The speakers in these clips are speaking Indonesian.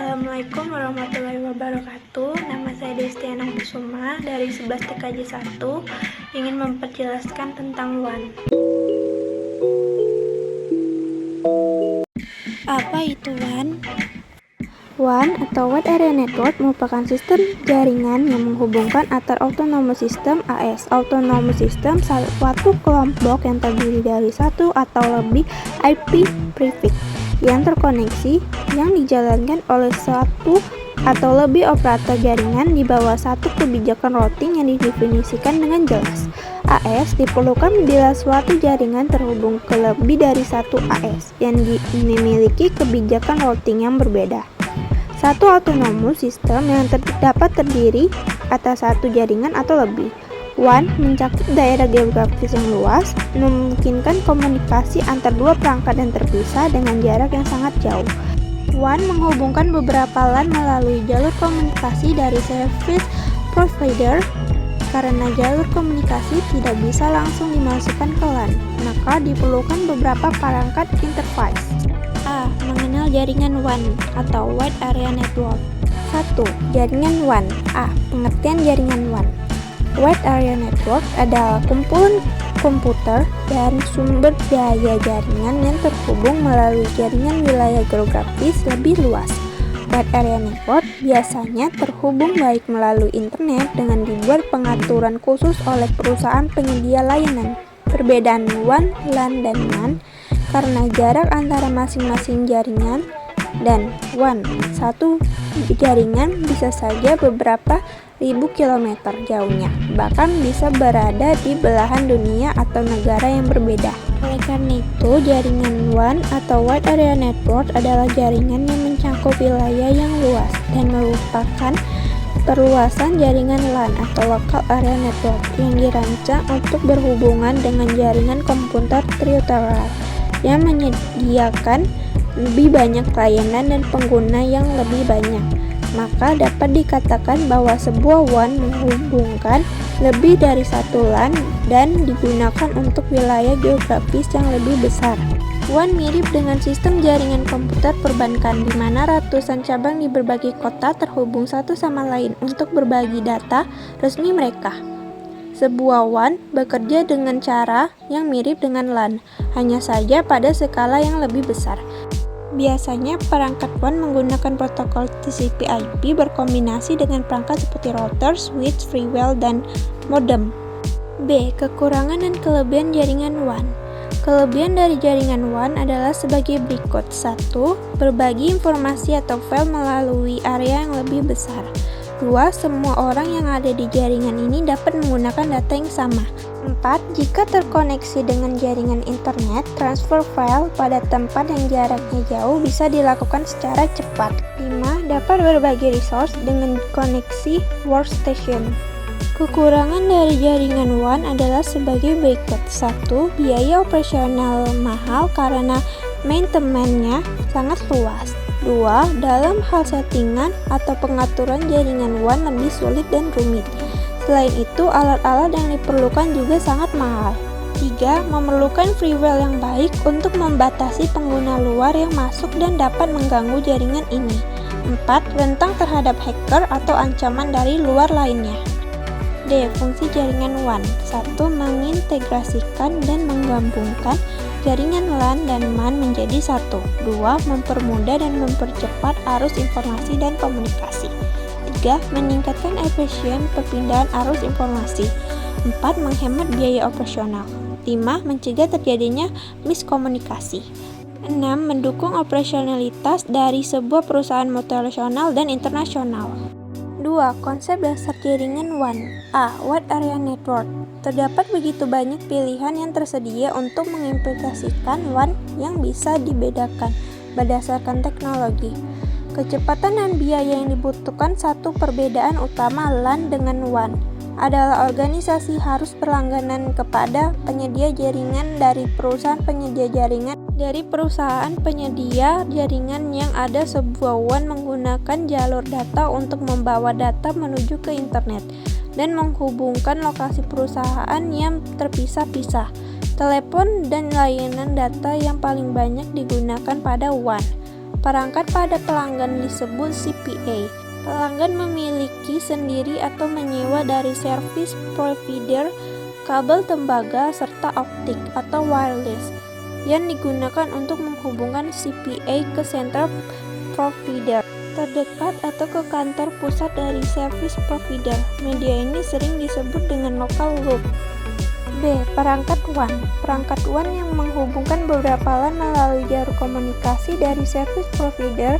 Assalamualaikum warahmatullahi wabarakatuh. Nama saya Destiana Kusuma dari 11 TKJ 1 ingin memperjelaskan tentang WAN. Apa itu WAN? WAN atau Wide Area Network merupakan sistem jaringan yang menghubungkan antar autonomous system AS. Autonomous system suatu kelompok yang terdiri dari satu atau lebih IP prefix yang terkoneksi yang dijalankan oleh satu atau lebih operator jaringan di bawah satu kebijakan routing yang didefinisikan dengan jelas. AS diperlukan bila suatu jaringan terhubung ke lebih dari satu AS yang memiliki kebijakan routing yang berbeda. Satu autonomous system yang dapat terdiri atas satu jaringan atau lebih. WAN mencakup daerah geografis yang luas, memungkinkan komunikasi antar dua perangkat yang terpisah dengan jarak yang sangat jauh. WAN menghubungkan beberapa LAN melalui jalur komunikasi dari service provider. Karena jalur komunikasi tidak bisa langsung dimasukkan ke LAN, maka diperlukan beberapa perangkat interface. A. Mengenal jaringan WAN atau Wide Area Network. 1. Jaringan WAN. A. Pengertian jaringan WAN. Wide Area Network adalah kumpulan komputer dan sumber daya jaringan yang terhubung melalui jaringan wilayah geografis lebih luas. Wide Area Network biasanya terhubung baik melalui internet dengan dibuat pengaturan khusus oleh perusahaan penyedia layanan. Perbedaan WAN, LAN, dan MAN karena jarak antara masing-masing jaringan dan WAN. Satu jaringan bisa saja beberapa ribu kilometer jauhnya, bahkan bisa berada di belahan dunia atau negara yang berbeda. Oleh karena itu, jaringan WAN atau Wide Area Network adalah jaringan yang mencakup wilayah yang luas dan merupakan perluasan jaringan LAN atau Local Area Network yang dirancang untuk berhubungan dengan jaringan komputer teritorial yang menyediakan lebih banyak layanan dan pengguna yang lebih banyak. Maka dapat dikatakan bahwa sebuah WAN menghubungkan lebih dari satu LAN dan digunakan untuk wilayah geografis yang lebih besar. WAN mirip dengan sistem jaringan komputer perbankan di mana ratusan cabang di berbagai kota terhubung satu sama lain untuk berbagi data resmi mereka. Sebuah WAN bekerja dengan cara yang mirip dengan LAN, hanya saja pada skala yang lebih besar. Biasanya perangkat WAN menggunakan protokol TCP/IP berkombinasi dengan perangkat seperti router, switch, freewheel, dan modem. B. Kekurangan dan kelebihan jaringan WAN. Kelebihan dari jaringan WAN adalah sebagai berikut. 1. Berbagi informasi atau file melalui area yang lebih besar. 2. Semua orang yang ada di jaringan ini dapat menggunakan data yang sama. 4. Jika terkoneksi dengan jaringan internet, transfer file pada tempat yang jaraknya jauh bisa dilakukan secara cepat. 5. Dapat berbagi resource dengan koneksi workstation. Kekurangan dari jaringan WAN adalah sebagai berikut. 1. Biaya operasional mahal karena maintenance-nya sangat luas. 2. Dalam hal settingan atau pengaturan jaringan WAN lebih sulit dan rumit. Selain itu, alat-alat yang diperlukan juga sangat mahal. 3. Memerlukan freewheel yang baik untuk membatasi pengguna luar yang masuk dan dapat mengganggu jaringan ini. 4. Rentang terhadap hacker atau ancaman dari luar lainnya. D. Fungsi jaringan WAN. 1. Mengintegrasikan dan menggabungkan jaringan LAN dan MAN menjadi satu. 2. Mempermudah dan mempercepat arus informasi dan komunikasi. 3. Meningkatkan efisien perpindahan arus informasi. 4. Menghemat biaya operasional. 5. Mencegah terjadinya miskomunikasi. 6. Mendukung operasionalitas dari sebuah perusahaan multinasional dan internasional. 2. Konsep dasar jaringan WAN. A. Wide Area Network. Terdapat begitu banyak pilihan yang tersedia untuk mengimplementasikan WAN yang bisa dibedakan berdasarkan teknologi. Kecepatan dan biaya yang dibutuhkan. Satu perbedaan utama LAN dengan WAN adalah organisasi harus berlangganan kepada penyedia jaringan dari perusahaan penyedia jaringan. Dari perusahaan penyedia jaringan yang ada, sebuah WAN menggunakan jalur data untuk membawa data menuju ke internet dan menghubungkan lokasi perusahaan yang terpisah-pisah. Telepon dan layanan data yang paling banyak digunakan pada WAN. Perangkat pada pelanggan disebut CPA. Pelanggan memiliki sendiri atau menyewa dari service provider kabel tembaga serta optik atau wireless yang digunakan untuk menghubungkan CPA ke sentral provider terdekat atau ke kantor pusat dari service provider. Media ini sering disebut dengan local loop. B. Perangkat WAN. Perangkat WAN yang menghubungkan beberapa LAN melalui jalur komunikasi dari service provider.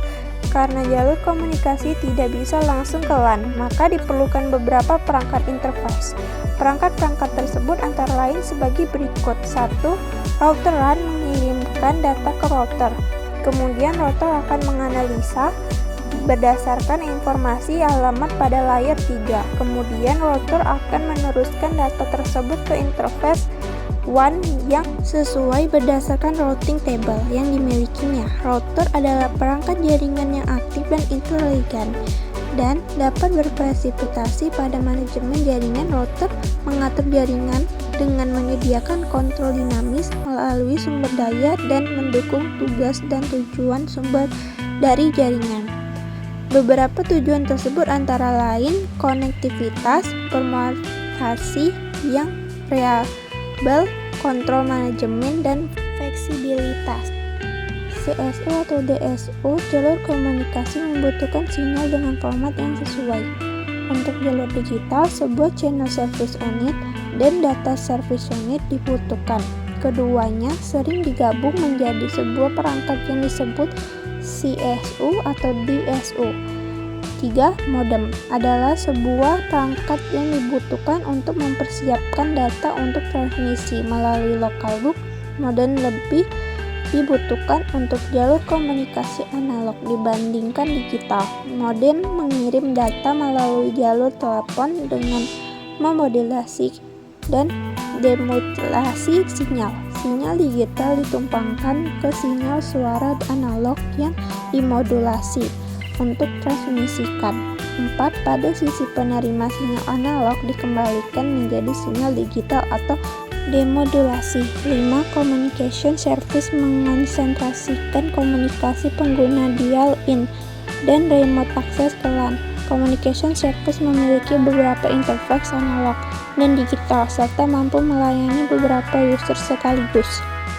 Karena jalur komunikasi tidak bisa langsung ke LAN, maka diperlukan beberapa perangkat interface. Perangkat-perangkat tersebut antara lain sebagai berikut. 1. Router LAN mengirimkan data ke router. Kemudian router akan menganalisa berdasarkan informasi alamat pada layer 3. Kemudian router akan meneruskan data tersebut ke interface WAN yang sesuai berdasarkan routing table yang dimilikinya. Router adalah perangkat jaringan yang aktif dan intelijen dan dapat berpresipitasi pada manajemen jaringan. Router mengatur jaringan dengan menyediakan kontrol dinamis melalui sumber daya dan mendukung tugas dan tujuan sumber dari jaringan. Beberapa tujuan tersebut antara lain konektivitas, permutation yang reliable, kontrol manajemen, dan fleksibilitas. CSO atau DSO, jalur komunikasi membutuhkan sinyal dengan format yang sesuai. Untuk jalur digital, sebuah channel service unit dan data service unit dibutuhkan. Keduanya sering digabung menjadi sebuah perangkat yang disebut CSO atau DSO. 3. Modem adalah sebuah perangkat yang dibutuhkan untuk mempersiapkan data untuk transmisi melalui local loop. Modem lebih dibutuhkan untuk jalur komunikasi analog dibandingkan digital. Modem mengirim data melalui jalur telepon dengan memodulasi dan demodulasi sinyal. Sinyal digital ditumpangkan ke sinyal suara analog yang dimodulasi untuk transmisikan. 4. Pada sisi penerima sinyal analog dikembalikan menjadi sinyal digital atau demodulasi. 5. Communication service mengonsentrasikan komunikasi pengguna dial-in dan remote access ke LAN. Communication service memiliki beberapa interface analog dan digital serta mampu melayani beberapa user sekaligus.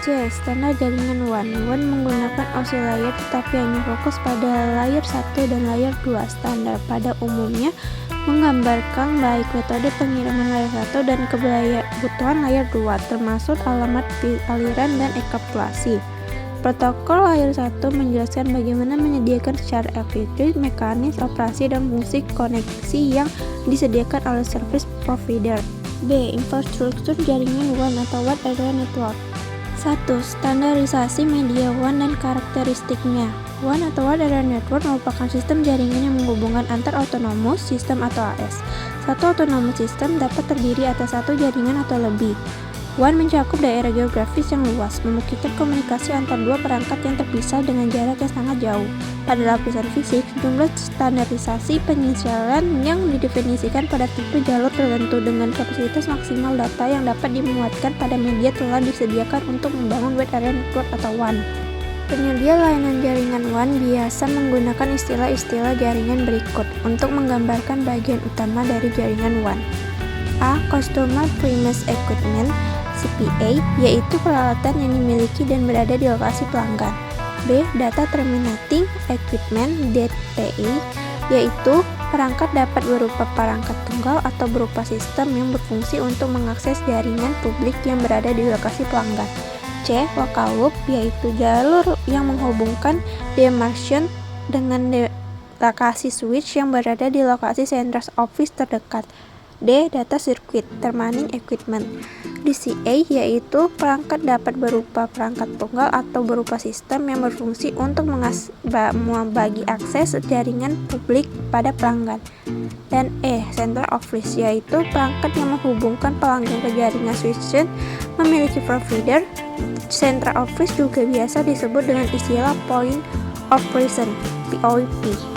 C. Standar jaringan WAN. WAN menggunakan OSI layer tetapi hanya fokus pada layer 1 dan layer 2. Standar pada umumnya menggambarkan baik metode pengiriman layer 1 dan kebutuhan layer 2 termasuk alamat aliran dan enkapsulasi. Protokol layer 1 menjelaskan bagaimana menyediakan secara efektif mekanisme operasi dan fungsi koneksi yang disediakan oleh service provider. B. Infrastruktur jaringan WAN atau Wide Area Network. 1. Standarisasi media WAN dan karakteristiknya. WAN atau Wide Area Network merupakan sistem jaringan yang menghubungkan antar autonomous system atau AS. Satu autonomous system dapat terdiri atas satu jaringan atau lebih. WAN mencakup daerah geografis yang luas, memungkinkan komunikasi antar dua perangkat yang terpisah dengan jarak yang sangat jauh. Pada lapisan fisik, jumlah standarisasi penyesuaian yang didefinisikan pada tipe jalur tertentu dengan kapasitas maksimal data yang dapat dimuatkan pada media telah disediakan untuk membangun Wide Area Network atau WAN. Penyedia layanan jaringan WAN biasa menggunakan istilah-istilah jaringan berikut untuk menggambarkan bagian utama dari jaringan WAN. A. Customer Premise Equipment CPA, yaitu peralatan yang dimiliki dan berada di lokasi pelanggan. B. Data Terminating Equipment DTE, yaitu perangkat dapat berupa perangkat tunggal atau berupa sistem yang berfungsi untuk mengakses jaringan publik yang berada di lokasi pelanggan. C. Local Loop, yaitu jalur yang menghubungkan demarcation dengan lokasi switch yang berada di lokasi central office terdekat. D. Data Circuit Terminating Equipment DCA, yaitu perangkat dapat berupa perangkat tunggal atau berupa sistem yang berfungsi untuk membagi akses jaringan publik pada pelanggan. Dan E. Central Office, yaitu perangkat yang menghubungkan pelanggan ke jaringan switch memiliki provider. Central Office juga biasa disebut dengan istilah Point of Presence (POP).